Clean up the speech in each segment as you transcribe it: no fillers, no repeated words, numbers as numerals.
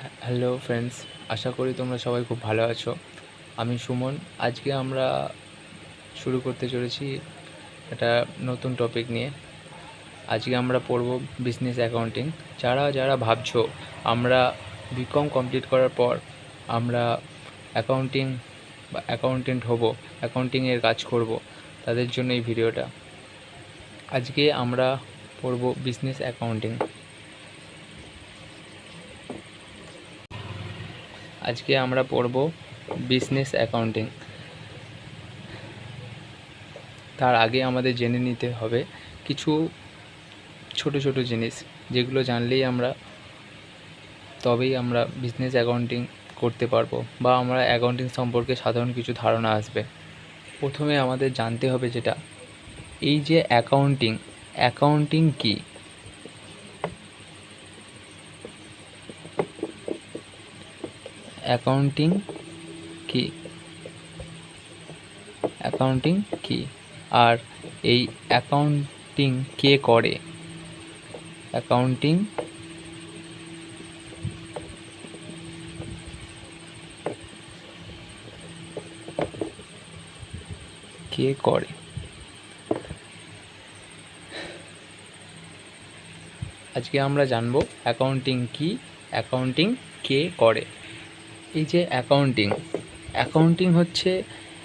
Hello friends, আশা করি তোমরা সবাই খুব ভালো আছো। আমি সুমন। আজকে আমরা শুরু করতে চলেছি একটা নতুন টপিক নিয়ে। আজকে আমরা পড়ব বিজনেস অ্যাকাউন্টিং। যারা যারা ভাবছো আমরা বিকম কমপ্লিট করার পর আমরা অ্যাকাউন্টিং বা অ্যাকাউন্টেন্ট হব, অ্যাকাউন্টিংয়ের কাজ করব, তাদের জন্য এই ভিডিওটা। আজকে আমরা পড়ব বিজনেস অ্যাকাউন্টিং। আজকে আমরা পড়ব বিজনেস অ্যাকাউন্টিং। তার আগে আমাদের জেনে নিতে হবে কিছু ছোট ছোট জিনিস, যেগুলো জানলেই তবেই আমরা বিজনেস অ্যাকাউন্টিং করতে পারবো বা আমরা অ্যাকাউন্টিং সম্পর্কে সাধারণ কিছু ধারণা আসবে। প্রথমে আমাদের জানতে হবে যেটা, এই যে অ্যাকাউন্টিং, অ্যাকাউন্টিং কী? অ্যাকাউন্টিং কী? অ্যাকাউন্টিং কী আর এই অ্যাকাউন্টিং কে করে? অ্যাকাউন্টিং কে করে? আজকে আমরা জানব অ্যাকাউন্টিং কী, অ্যাকাউন্টিং কে করে। এই যে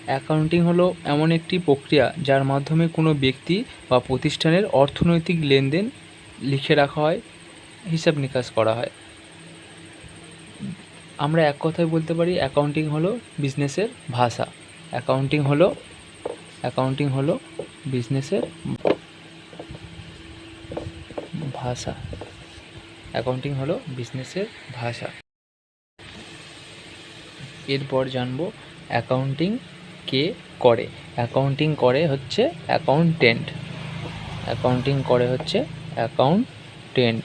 অ্যাকাউন্টিং হলো এমন একটি প্রক্রিয়া যার মাধ্যমে কোনো ব্যক্তি বা প্রতিষ্ঠানের অর্থনৈতিক লেনদেন লিখে রাখা হয়, হিসাব নিকাশ করা হয়। আমরা এক কথায় বলতে পারি অ্যাকাউন্টিং হলো বিজনেসের ভাষা। অ্যাকাউন্টিং হলো বিজনেসের ভাষা। অ্যাকাউন্টিং হলো বিজনেসের ভাষা। এরপর জানবো অ্যাকাউন্টিং কে করে। অ্যাকাউন্টিং করে হচ্ছে অ্যাকাউন্টেন্ট। অ্যাকাউন্টিং করে হচ্ছে অ্যাকাউন্টেন্ট।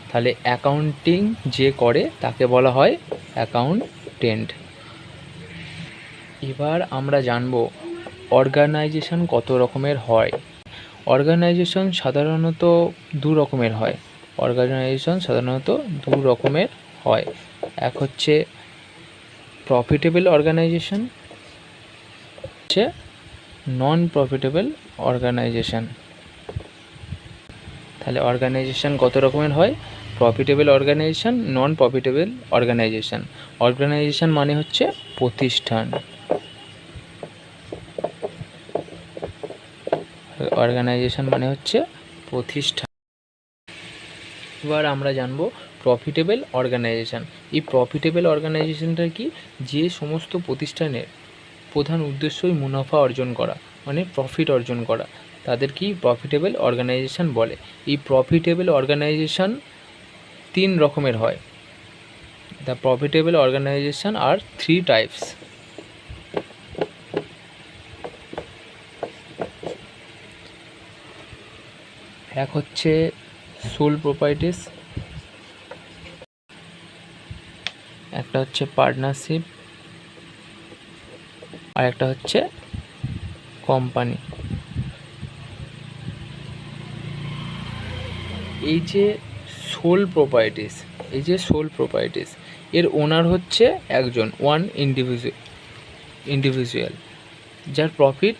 তাহলে অ্যাকাউন্টিং যে করে তাকে বলা হয় অ্যাকাউন্টেন্ট। এবার আমরা জানবো অর্গানাইজেশন কত রকমের হয়। অর্গানাইজেশন সাধারণত দু রকমের হয়। এক হচ্ছে প্রফিটেবল অর্গানাইজেশন, হচ্ছে নন প্রফিটেবল অর্গানাইজেশন। তাহলে অর্গানাইজেশন কত রকমের হয়? Profitable organisation, non profitable organisation. Organisation মানে হচ্ছে প্রতিষ্ঠান। অর্গানাইজেশন মানে হচ্ছে প্রতিষ্ঠান। এবার আমরা জানবো প্রফিটেবল অর্গানাইজেশন। এই প্রফিটেবল অর্গানাইজেশনটা কি? যে সমস্ত প্রতিষ্ঠানের প্রধান উদ্দেশ্যই মুনাফা অর্জন করা, মানে প্রফিট অর্জন করা, তাদেরকেই প্রফিটেবল অর্গানাইজেশন বলে। এই প্রফিটেবল অর্গানাইজেশন তিন রকমের হয়। The profitable organisation are three types. এক হচ্ছে সোল প্রপার্টিস, একটা হচ্ছে পার্টনারশিপ, আর একটা হচ্ছে কোম্পানি। এই যে সোল প্রপার্টিস, এর ওনার হচ্ছে একজন, ওয়ান ইন্ডিভিজুয়াল, যার প্রফিট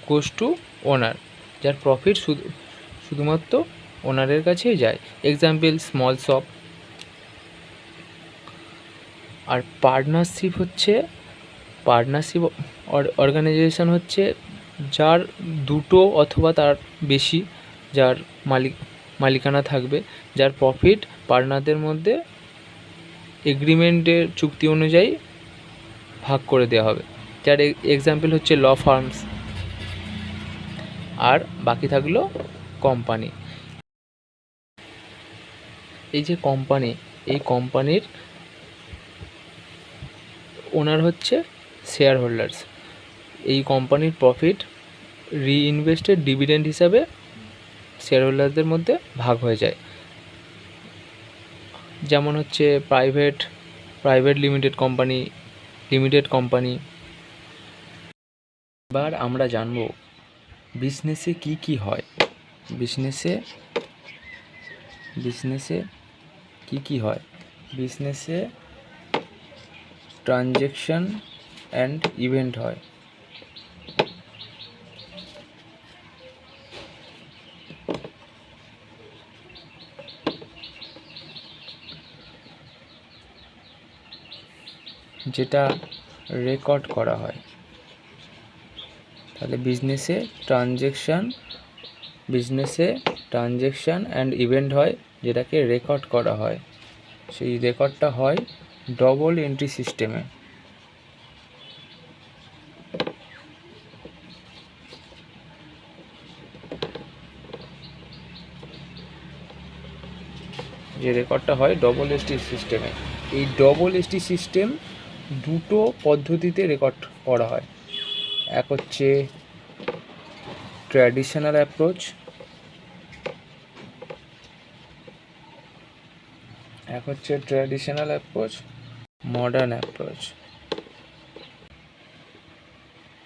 গোস টু ওনার, যার প্রফিট শুধুমাত্র ওনারের কাছেই যায়। Example small shop. আর পার্টনারশিপ অর্গানাইজেশন হচ্ছে যার দুটো অথবা তার বেশি, যার মালিকানা থাকবে, যার প্রফিট পার্টনারদের মধ্যে এগ্রিমেন্টের চুক্তি অনুযায়ী ভাগ করে দেওয়া হবে। যার এক্সাম্পল হচ্ছে ল ফার্মস। আর বাকি থাকলো কোম্পানি। এই যে কোম্পানি, এই কোম্পানির ওনার হচ্ছে শেয়ার হোল্ডার্স। এই কোম্পানির প্রফিট রিইনভেস্টেড ডিভিডেন্ড হিসাবে শেয়ার হোল্ডারদের মধ্যে ভাগ হয়ে যায়। যেমন হচ্ছে প্রাইভেট লিমিটেড কোম্পানি। এবার আমরা জানবো বিজনেসে কি কি হয়। বিজনেসে বিজনেসে কি হয়? বিজনেসে ট্রানজ্যাকশন অ্যান্ড ইভেন্ট হয়। যেটা রেকর্ড করা হয়। তাহলে বিজনেসে ট্রানজ্যাকশান অ্যান্ড ইভেন্ট হয়, যেটাকে রেকর্ড করা হয়। সেই রেকর্ডটা হয় ডবল এন্ট্রি সিস্টেমে। যে রেকর্ডটা হয় ডবল এসটি সিস্টেমে। এই ডবল এসটি সিস্টেম দুটো পদ্ধতিতে রেকর্ড করা হয়। এক হচ্ছে ট্র্যাডিশনাল অ্যাপ্রোচ, মডার্ন অ্যাপ্রোচ।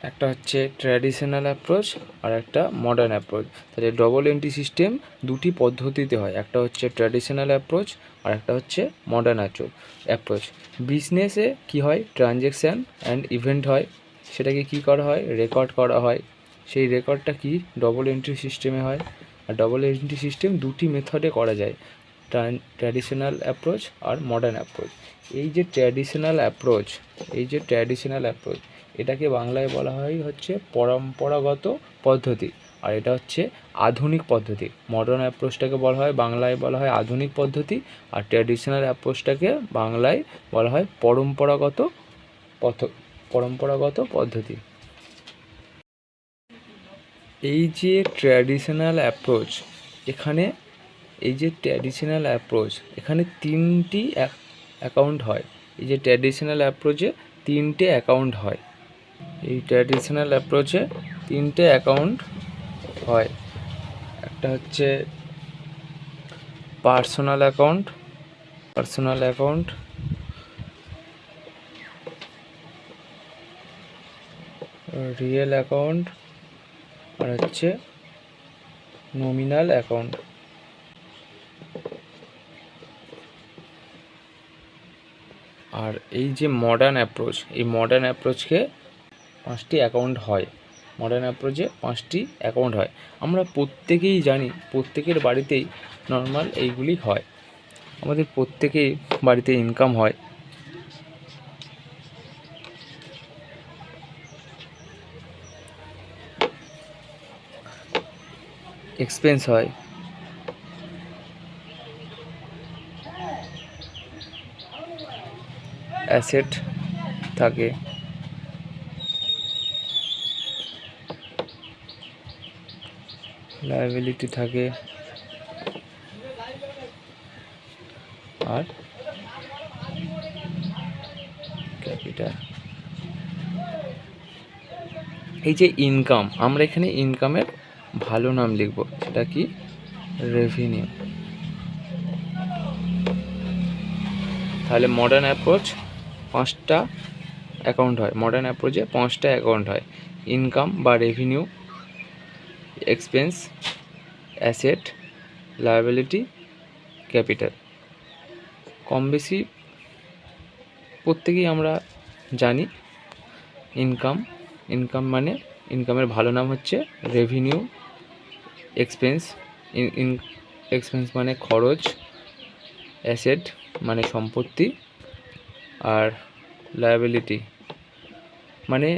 একটা হচ্ছে ট্র্যাডিশনাল অ্যাপ্রোচ আর একটা মডার্ন অ্যাপ্রোচ। তাহলে ডবল এন্ট্রি সিস্টেম দুটি পদ্ধতিতে হয়, একটা হচ্ছে ট্র্যাডিশনাল অ্যাপ্রোচ আর একটা হচ্ছে মডার্ন অ্যাপ্রোচ। বিজনেসে কি হয়? ট্রানজ্যাকশান অ্যান্ড ইভেন্ট হয়, সেটাকে কি করা হয়? রেকর্ড করা হয়। সেই রেকর্ডটা কি ডবল এন্ট্রি সিস্টেমে হয়। আর ডবল এন্ট্রি সিস্টেম দুটি মেথডে করা যায়, ট্র্যাডিশনাল অ্যাপ্রোচ আর মডার্ন অ্যাপ্রোচ। এই যে ট্র্যাডিশনাল অ্যাপ্রোচ এটাকে বাংলায় বলা হয় হচ্ছে পরম্পরাগত পদ্ধতি, আর এটা হচ্ছে আধুনিক পদ্ধতি। মডার্ন অ্যাপ্রোচটাকে বাংলায় বলা হয় আধুনিক পদ্ধতি, আর ট্র্যাডিশনাল অ্যাপ্রোচটাকে বাংলায় বলা হয় পরম্পরাগত পদ্ধতি। এই যে ট্র্যাডিশনাল অ্যাপ্রোচ, এখানে তিনটি অ্যাকাউন্ট হয়। এই যে ট্র্যাডিশনাল অ্যাপ্রোচে তিনটে অ্যাকাউন্ট হয়। একটা হচ্ছে পার্সোনাল অ্যাকাউন্ট, রিয়েল অ্যাকাউন্ট, আর হচ্ছে নমিনাল অ্যাকাউন্ট। আর এই যে মডার্ন অ্যাপ্রোচকে পাঁচটি অ্যাকাউন্ট হয়। আমরা প্রত্যেকেই জানি, প্রত্যেকের বাড়িতেই নর্মাল এইগুলি হয়। আমাদের প্রত্যেকেই বাড়িতে ইনকাম হয়, এক্সপেন্স হয়, অ্যাসেট থাকে, লায়াবিলিটি থাকে, আর ক্যাপিটাল। এই যে ইনকাম, আমরা এখানে ইনকামের ভালো নাম লিখব, সেটা কি? রেভিনিউ। তাহলে মডার্ন অ্যাপ্রোচ পাঁচটা অ্যাকাউন্ট হয়। ইনকাম বা revenue, expense, asset, liability, capital. কম বেশি প্রত্যেকেই আমরা জানি ইনকাম মানে, ইনকামের ভালো নাম হচ্ছে রেভিনিউ। এক্সপেন্স মানে খরচ, অ্যাসেট মানে সম্পত্তি, আর লায়াবিলিটি মানে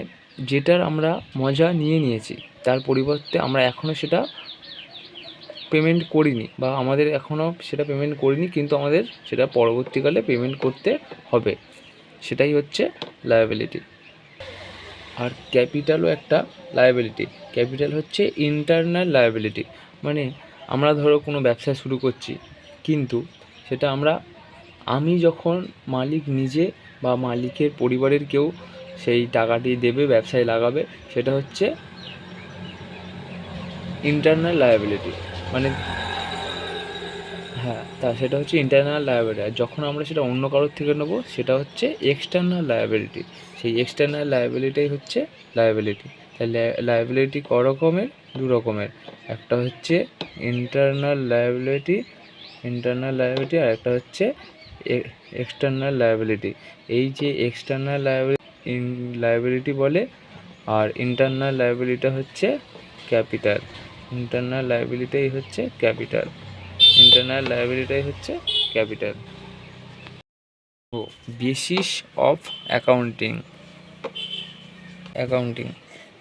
যেটার আমরা মজা নিয়েছি, তার পরিবর্তে আমরা এখনও সেটা পেমেন্ট করিনি, বা আমাদের এখনও সেটা পেমেন্ট করিনি, কিন্তু আমাদের সেটা পরবর্তীকালে পেমেন্ট করতে হবে, সেটাই হচ্ছে লায়াবিলিটি। আর ক্যাপিটালও একটা লায়াবিলিটি। ক্যাপিটাল হচ্ছে ইন্টারনাল লায়াবিলিটি, মানে আমরা ধরো কোনো ব্যবসা শুরু করছি, কিন্তু সেটা আমি যখন মালিক নিজে বা মালিকের পরিবারের কেউ সেই টাকাটি দেবে, ব্যবসায় লাগাবে, সেটা হচ্ছে ইন্টারনাল লায়াবিলিটি। মানে সেটা হচ্ছে ইন্টারনাল লায়াবিলিটি। আর যখন আমরা সেটা অন্য কারোর থেকে নেবো, সেটা হচ্ছে এক্সটার্নাল লায়াবিলিটি। সেই এক্সটার্নাল লায়াবিলিটিই হচ্ছে লায়াবিলিটি। তাহলে লায়াবিলিটি দু রকমের। একটা হচ্ছে ইন্টারনাল লায়াবিলিটি, ইন্টারনাল লায়াবিলিটি আর একটা হচ্ছে এক্সটার্নাল লায়াবিলিটি। এই যে এক্সটার্নাল লায়াবিলিটি বলে, আর ইন্টারনাল লায়াবিলিটি হচ্ছে ক্যাপিটাল। ইন্টারনাল লায়াবিলিটাই হচ্ছে ক্যাপিটাল। ইন্টারনাল লায়াবিলিটাই হচ্ছে ক্যাপিটাল। Basis of accounting.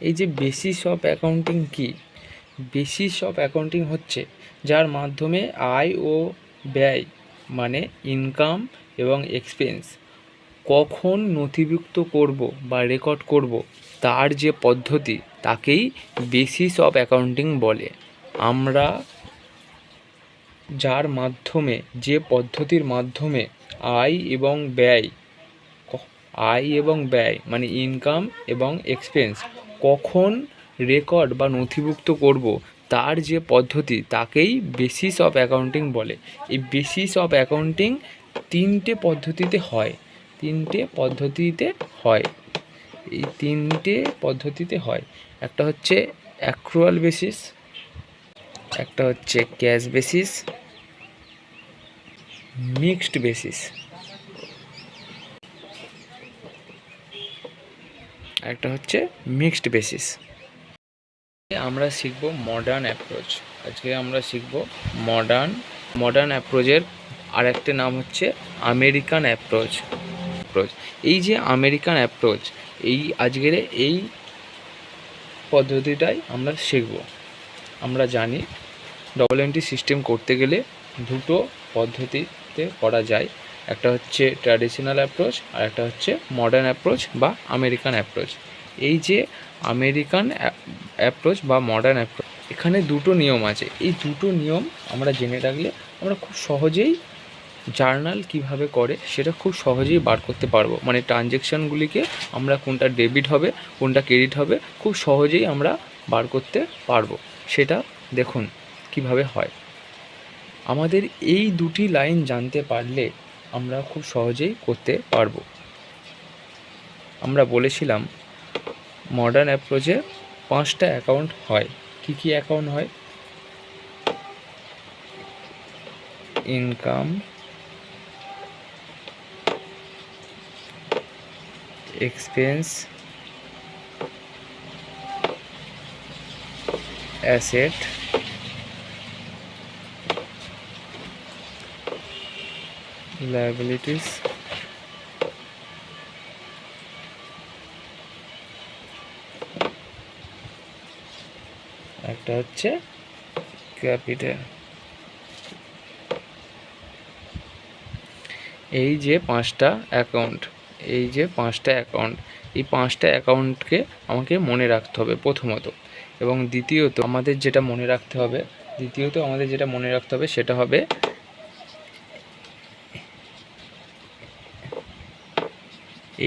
এই যে বেসিস অফ অ্যাকাউন্টিং কি? বেসিস অফ অ্যাকাউন্টিং হচ্ছে যার মাধ্যমে আয় ও ব্যয় মানে ইনকাম এবং এক্সপেন্স কখন নথিভুক্ত করব বা রেকর্ড করব তার যে পদ্ধতি তাকেই বেসিস অফ অ্যাকাউন্টিং বলে। আমরা যার মাধ্যমে, যে পদ্ধতির মাধ্যমে আয় এবং ব্যয় মানে ইনকাম এবং এক্সপেন্স কখন রেকর্ড বা নথিভুক্ত করব তার যে পদ্ধতি তাকেই বেসিস অফ অ্যাকাউন্টিং বলে। এই বেসিস অফ অ্যাকাউন্টিং তিনটে পদ্ধতিতে হয়। এই তিনটে পদ্ধতিতে হয়। একটা হচ্ছে অ্যাক্রুয়াল বেসিস, একটা হচ্ছে ক্যাশ বেসিস, মিক্সড বেসিস, একটা হচ্ছে মিক্সড বেসিস। আমরা শিখব মডার্ন অ্যাপ্রোচ। আজকে আমরা শিখব মডার্ন অ্যাপ্রোচের আরেকটা নাম হচ্ছে আমেরিকান অ্যাপ্রোচ। এই যে আমেরিকান অ্যাপ্রোচ, আজকের এই পদ্ধতিটাই আমরা শিখব। আমরা জানি ডবল এন্ট্রি সিস্টেম করতে গেলে দুটো পদ্ধতিতে করা যায়। একটা হচ্ছে ট্র্যাডিশনাল অ্যাপ্রোচ আর একটা হচ্ছে মডার্ন অ্যাপ্রোচ বা আমেরিকান অ্যাপ্রোচ। এই যে আমেরিকান অ্যাপ্রোচ বা মডার্ন অ্যাপ্রোচ, এখানে দুটো নিয়ম আছে। এই দুটো নিয়ম আমরা জেনে রাখলে আমরা খুব সহজেই জার্নাল কিভাবে করে সেটা খুব সহজেই বার করতে পারবো। মানে ট্রানজ্যাকশানগুলিকে আমরা কোনটা ডেবিট হবে কোনটা ক্রেডিট হবে খুব সহজেই আমরা বার করতে পারবো। সেটা দেখুন কিভাবে হয়। আমাদের এই দুটি লাইন জানতে পারলে আমরা খুব সহজেই করতে পারবো। আমরা বলেছিলাম মডার্ন অ্যাপ্রোচে 5টা অ্যাকাউন্ট হয়। কি কি অ্যাকাউন্ট হয়? ইনকাম, এক্সপেন্স, অ্যাসেট, লায়াবিলিটিস, একটা হচ্ছে ক্যাপিটাল। এই যে 5টা অ্যাকাউন্ট, এই 5টা অ্যাকাউন্টকে আমাকে মনে রাখতে হবে প্রথমত। এবং দ্বিতীয়ত আমাদের যেটা মনে রাখতে হবে সেটা হবে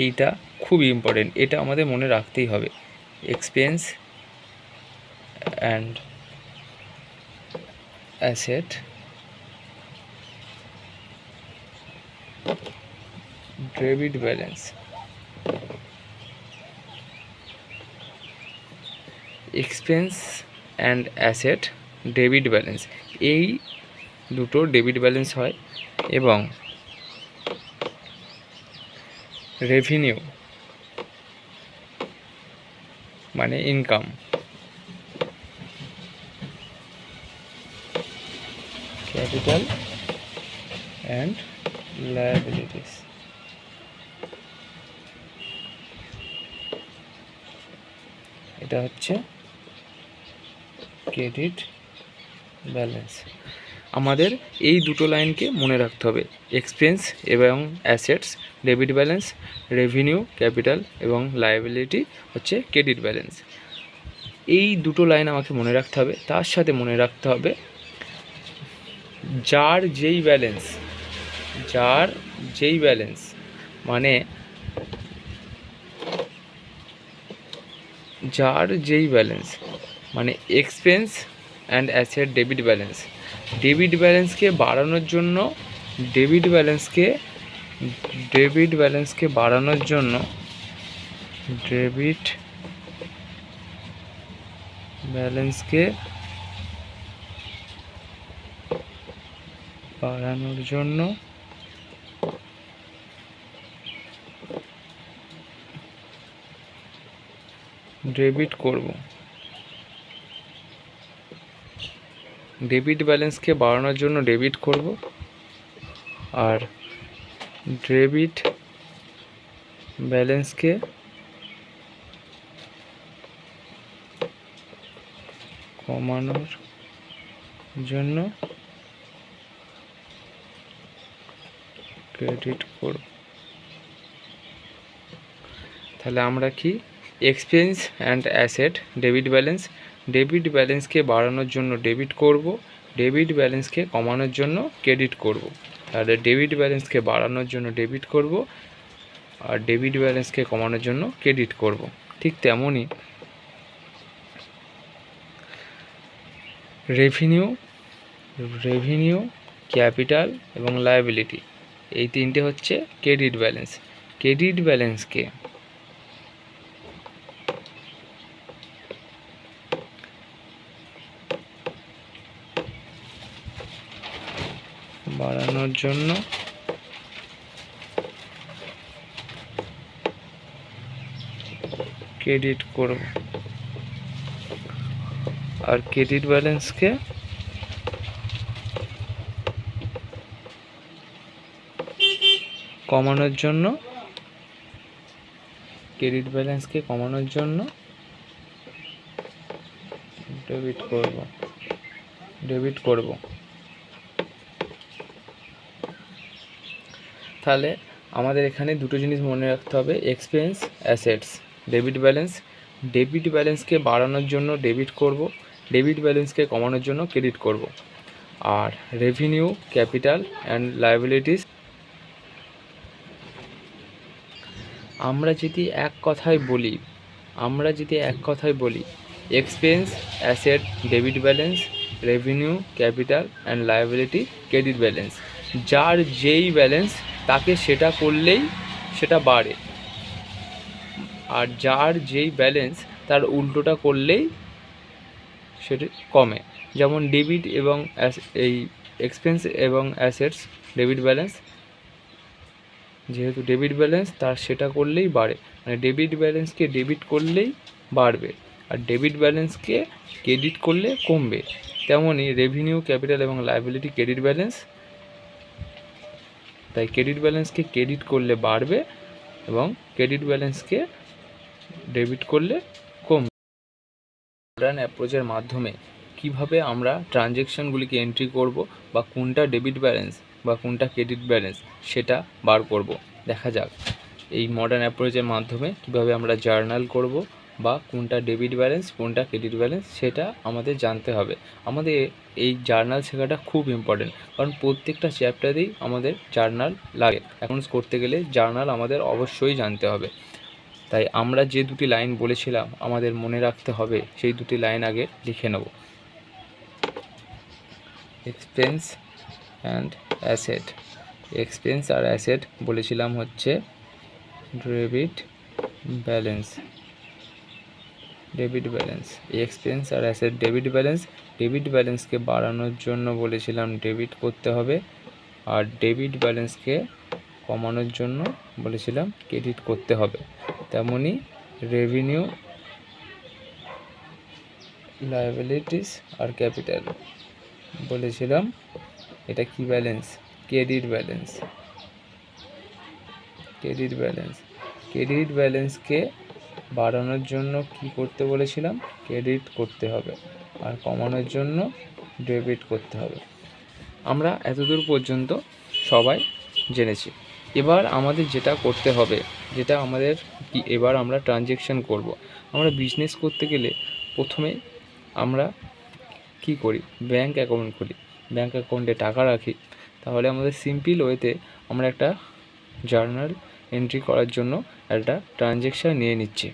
এইটা খুবই ইম্পর্টেন্ট, এটা আমাদের মনে রাখতেই হবে। Expense and asset, debit balance. Expense and asset, debit balance, এই দুটো ডেবিট ব্যালেন্স হয়। এবং রেভিনিউ মানে ইনকাম, ক্যাপিটাল অ্যান্ড লায়াবিলিটিস। এটা হচ্ছে ক্রেডিট ব্যালেন্স। আমাদের এই দুটো লাইনকে মনে রাখতে হবে, এক্সপেন্স এবং assets debit balance, revenue capital এবং লায়াবিলিটি হচ্ছে ক্রেডিট ব্যালেন্স। এই দুটো লাইন আমাকে মনে রাখতে হবে। তার সাথে মনে রাখতে হবে যার যেই ব্যালেন্স মানে expense and asset debit balance. Debit ব্যালেন্সকে বাড়ানোর জন্য বাড়ানোর জন্য ডেবিট করব। ডেবিট ব্যালেন্সকে বাড়ানোর জন্য ডেবিট করব, আর ডেবিট ব্যালেন্সকে কমানোর জন্য ক্রেডিট করব। তাহলে আমরা কি এক্সপেন্স অ্যান্ড অ্যাসেট ডেবিট ব্যালেন্সকে বাড়ানোর জন্য ডেবিট করব, ডেবিট ব্যালেন্সকে কমানোর জন্য ক্রেডিট করব। তাহলে ডেবিট ব্যালেন্সকে বাড়ানোর জন্য ডেবিট করব, আর ডেবিট ব্যালেন্সকে কমানোর জন্য ক্রেডিট করব। ঠিক তেমনই রেভিনিউ, ক্যাপিটাল এবং লায়াবিলিটি, এই তিনটে হচ্ছে ক্রেডিট ব্যালেন্স। ক্রেডিট ব্যালেন্সকে বাড়ানোর জন্য ক্রেডিট করব, আর ক্রেডিট ব্যালেন্সকে কমানোর জন্য ডেবিট করব। তাহলে আমাদের এখানে দুটো জিনিস মনে রাখতে হবে, এক্সপেন্স, অ্যাসেটস, ডেবিট ব্যালেন্সকে বাড়ানোর জন্য ডেবিট করব, ডেবিট ব্যালেন্সকে কমানোর জন্য ক্রেডিট করব। আর রেভিনিউ, ক্যাপিটাল অ্যান্ড লায়াবিলিটিস, আমরা যদি এক কথায় বলি expense, asset, debit balance, revenue, capital and liability, credit balance, যার যেই ব্যালেন্স তাকে সেটা করলেই সেটা বাড়ে, আর যার যেই ব্যালেন্স তার উল্টোটা করলেই সেটা কমে। যেমন ডেবিট এবং এই এক্সপেন্স এবং অ্যাসেটস, ডেবিট ব্যালেন্স, যেহেতু ডেবিট ব্যালেন্স তার সেটা করলেই বাড়ে, মানে ডেবিট ব্যালেন্সকে ডেবিট করলেই বাড়বে, আর ডেবিট ব্যালেন্সকে ক্রেডিট করলে কমবে। তেমনই রেভিনিউ, ক্যাপিটাল এবং লায়াবিলিটি ক্রেডিট ব্যালেন্স, তাই ক্রেডিট ব্যালেন্সকে ক্রেডিট করলে বাড়বে এবং ক্রেডিট ব্যালেন্সকে ডেবিট করলে কমবে। মডার্ন অ্যাপ্রোচের মাধ্যমে কিভাবে আমরা ট্রানজ্যাকশানগুলিকে এন্ট্রি করব, বা কোনটা ডেবিট ব্যালেন্স বা কোনটা ক্রেডিট ব্যালেন্স সেটা বার করব। দেখা যাক এই মডার্ন অ্যাপ্রোচের মাধ্যমে কিভাবে আমরা জার্নাল করব, বা কোনটা ডেবিট ব্যালেন্স কোনটা ক্রেডিট ব্যালেন্স সেটা আমাদের জানতে হবে। আমাদের এই জার্নাল শেখাটা খুব ইম্পর্টেন্ট, কারণ প্রত্যেকটা চ্যাপ্টারেই আমাদের জার্নাল লাগে। অ্যাকাউন্টস করতে গেলে জার্নাল আমাদের অবশ্যই জানতে হবে। তাই আমরা যে দুটি লাইন বলেছিলাম আমাদের মনে রাখতে হবে, সেই দুটি লাইন আগে লিখে নেব। এক্সপেন্স অ্যান্ড অ্যাসেট, এক্সপেন্স আর অ্যাসেট বলেছিলাম হচ্ছে ডেবিট ব্যালেন্স, এক্সপেন্স আর অ্যাসেট ডেবিট ব্যালেন্সকে বাড়ানোর জন্য বলেছিলাম ডেবিট করতে হবে, আর ডেবিট ব্যালেন্সকে কমানোর জন্য বলেছিলাম ক্রেডিট করতে হবে। তেমনি রেভিনিউ, লায়াবিলিটিস আর ক্যাপিটাল বলেছিলাম এটা কি ব্যালেন্স, ক্রেডিট ব্যালেন্সকে বাড়ানোর জন্য কি করতে বলেছিলাম, ক্রেডিট করতে হবে, আর কমানোর জন্য ডেবিট করতে হবে। আমরা এতদূর পর্যন্ত সবাই জেনেছি। এবার আমাদের যেটা করতে হবে, যেটা আমাদের এবার আমরা ট্রানজ্যাকশান করব। আমরা বিজনেস করতে গেলে প্রথমে আমরা কি করি, ব্যাঙ্ক অ্যাকাউন্ট খুলি, ব্যাঙ্ক অ্যাকাউন্টে টাকা রাখি। তাহলে আমাদের সিম্পল ওয়েতে আমরা একটা জার্নাল এন্ট্রি করার জন্য একটা ট্রানজ্যাকশান নিয়ে নিচ্ছি।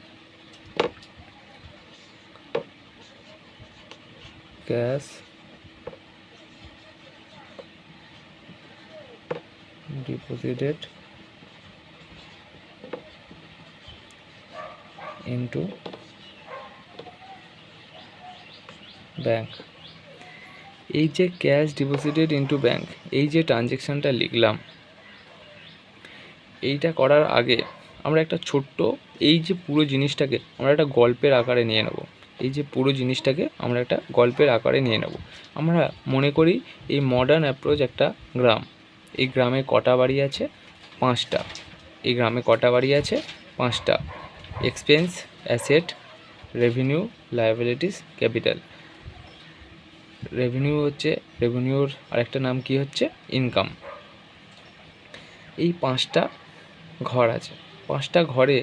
ক্যাশ deposited into bank, এই যে ক্যাশ ডিপোজিটেড ইনটু ব্যাঙ্ক, এই যে ট্রানজ্যাকশানটা লিখলাম, এইটা করার আগে আমরা একটা ছোট্ট এই যে পুরো জিনিসটাকে আমরা একটা গল্পের আকারে নিয়ে নেব। এই যে পুরো জিনিসটাকে আমরা একটা গল্পের আকারে নিয়ে নেব। আমরা মনে করি এই মডার্ন অ্যাপ্রোচ একটা গ্রাম। এই গ্রামে কটা বাড়ি আছে? 5টা। এই গ্রামে কটা বাড়ি আছে? 5টা। Expense, asset, revenue, liabilities, capital. Revenue হচ্ছে, রেভিনিউর আরেকটা নাম কি হচ্ছে? ইনকাম। এই 5টা ঘর আছে। 5টা ঘরে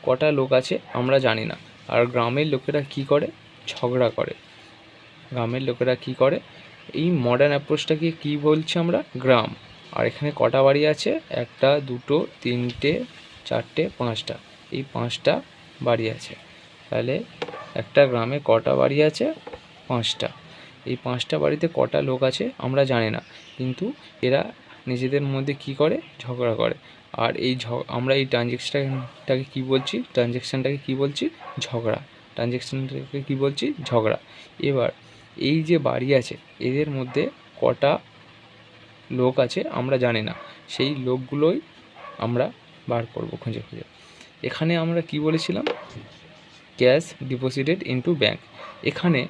কটা লোক আছে আমরা জানি না। আর গ্রামের লোকেরা কি করে? ঝগড়া করে। গ্রামের লোকেরা কি করে? এই মডার্ন অ্যাপ্রোচটাকে কি বলছি আমরা? গ্রাম। আর এখানে কটা বাড়ি আছে? 1টা, 2টো, 3টে, 4টে, 5টা। এই 5টা বাড়ি আছে। তাহলে একটা গ্রামে কটা বাড়ি আছে? 5টা। এই 5টা বাড়িতে কটা লোক আছে আমরা জানি না, কিন্তু এরা নিজেদের মধ্যে কি করে? ঝগড়া করে। আর এই আমরা এই ট্রানজ্যাকশানটাকে কী বলছি? ট্রানজ্যাকশানটাকে কী বলছি? ঝগড়া। ট্রানজ্যাকশানটাকে কী বলছি? ঝগড়া। এবার এই যে বাড়ি আছে এদের মধ্যে কটা লোক আছে আমরা জানি না, সেই লোকগুলোই আমরা বার করব খুঁজে খুঁজে। এখানে আমরা কি বলেছিলাম? Cash deposited into bank. এখানে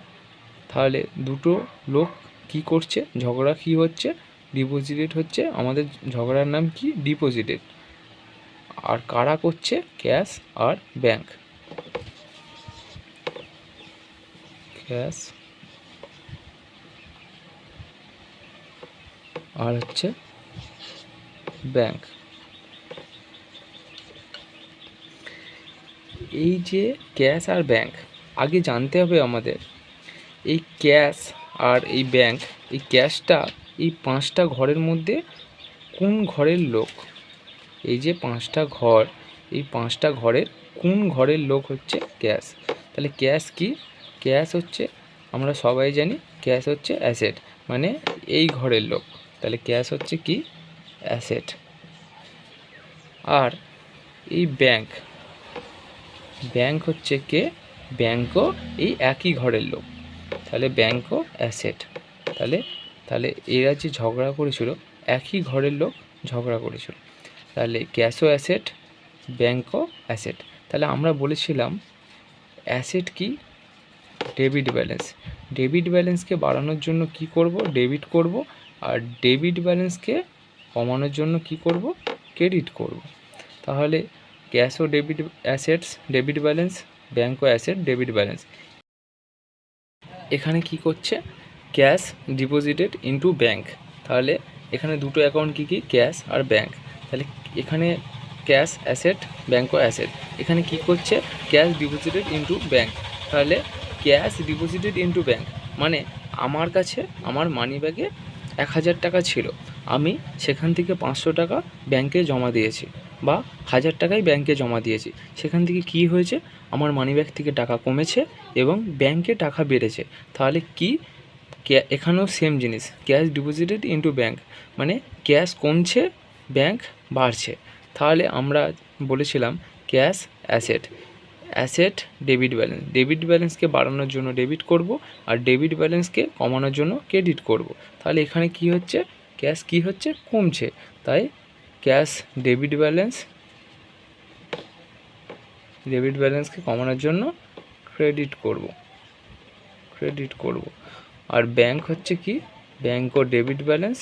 তাহলে দুটো লোক কি করছে? ঝগড়া কি হচ্ছে? ডিপোজিটেড হচ্ছে। আমাদের ঝগড়ার নাম কি? ডিপোজিটেড। আর কারা করছে? ক্যাশ আর ব্যাঙ্ক। ক্যাশ আর হচ্ছে ব্যাঙ্ক। এই যে ক্যাশ আর ব্যাঙ্ক, আগে জানতে হবে আমাদের এই ক্যাশ আর এই ব্যাঙ্ক, এই ক্যাশটা এই 5টা ঘরের মধ্যে কোন ঘরের লোক? এই যে 5টা ঘর, এই 5টা ঘরের কোন ঘরের লোক হচ্ছে ক্যাশ? তাহলে ক্যাশ কি? ক্যাশ হচ্ছে, আমরা সবাই জানি ক্যাশ হচ্ছে অ্যাসেট, মানে এই ঘরের লোক। তাহলে ক্যাশ হচ্ছে কি? অ্যাসেট। আর এই ব্যাঙ্ক, ব্যাঙ্ক হচ্ছে কে? ব্যাঙ্কও এই একই ঘরের লোক। তাহলে ব্যাঙ্কও অ্যাসেট। তাহলে এরা যে ঝগড়া করেছিল, একই ঘরের লোক ঝগড়া করেছিল। তাহলে ক্যাশও অ্যাসেট, ব্যাঙ্কও অ্যাসেট। তাহলে আমরা বলেছিলাম অ্যাসেট কি? Debit balance. ডেবিট ব্যালেন্সকে বাড়ানোর জন্য কি করব? ডেবিট করব। আর ডেবিট ব্যালেন্সকে কমানোর জন্য কি করব? ক্রেডিট করব। তাহলে ক্যাশও ডেবিট অ্যাসেটস, ডেবিট ব্যালেন্স, ব্যাঙ্কও অ্যাসেট, ডেবিট ব্যালেন্স। এখানে কি করছে? Cash deposited into bank. তাহলে এখানে দুটো অ্যাকাউন্ট কী কী? ক্যাশ আর ব্যাঙ্ক। তাহলে এখানে ক্যাশ অ্যাসেট, ব্যাঙ্কও অ্যাসেট। এখানে কি করছে? Cash deposited into bank. তাহলে ক্যাশ ডিপোজিটেড ইনটু ব্যাঙ্ক মানে আমার কাছে আমার মানি ব্যাগে 1000 টাকা ছিল, আমি সেখান থেকে 500 টাকা ব্যাঙ্কে জমা দিয়েছি, বা 1000 টাকাই ব্যাঙ্কে জমা দিয়েছি। সেখান থেকে কি হয়েছে? আমার মানিব্যাগ থেকে টাকা কমেছে এবং ব্যাঙ্কে টাকা বেড়েছে। তাহলে কি? এখানেও সেম জিনিস, ক্যাশ ডিপোজিটেড ইনটু ব্যাঙ্ক মানে ক্যাশ কমছে, ব্যাঙ্ক বাড়ছে। তাহলে আমরা বলেছিলাম cash asset, asset debit balance. Debit ব্যালেন্সকে বাড়ানোর জন্য ডেবিট করব, আর ডেবিট ব্যালেন্সকে কমানোর জন্য ক্রেডিট করব। তাহলে এখানে কি হচ্ছে? ক্যাশ কি হচ্ছে? কমছে। তাই ক্যাশ ডেবিট ব্যালেন্স, ডেবিট ব্যালেন্সকে কমানোর জন্য ক্রেডিট করব। আর ব্যাঙ্ক হচ্ছে কি? ব্যাঙ্ক ও ডেবিট ব্যালেন্স,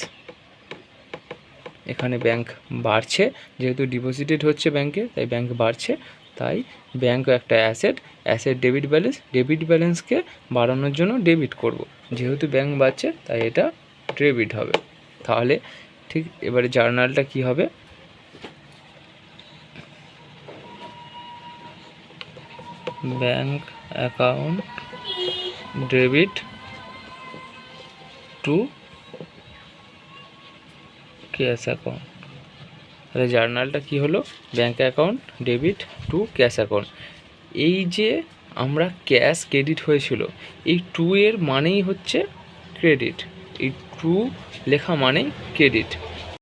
এখানে ব্যাঙ্ক বাড়ছে, যেহেতু ডিপোজিটেড হচ্ছে ব্যাঙ্কে তাই ব্যাঙ্ক বাড়ছে। তাই ব্যাঙ্কও একটা asset, asset debit balance, debit ব্যালেন্সকে বাড়ানোর জন্য ডেবিট করব। যেহেতু ব্যাঙ্ক বাড়ছে তাই এটা ডেবিট হবে। তাহলে ঠিক এবারে জার্নালটা কি হবে? Bank account debit two cash account. তাহলে জার্নালটা কি হলো? Bank account debit two cash account. এই যে আমরা ক্যাশ ক্রেডিট হয়েছিল, এই টু এর মানেই হচ্ছে ক্রেডিট। এই টু লেখা মানেই ক্রেডিট।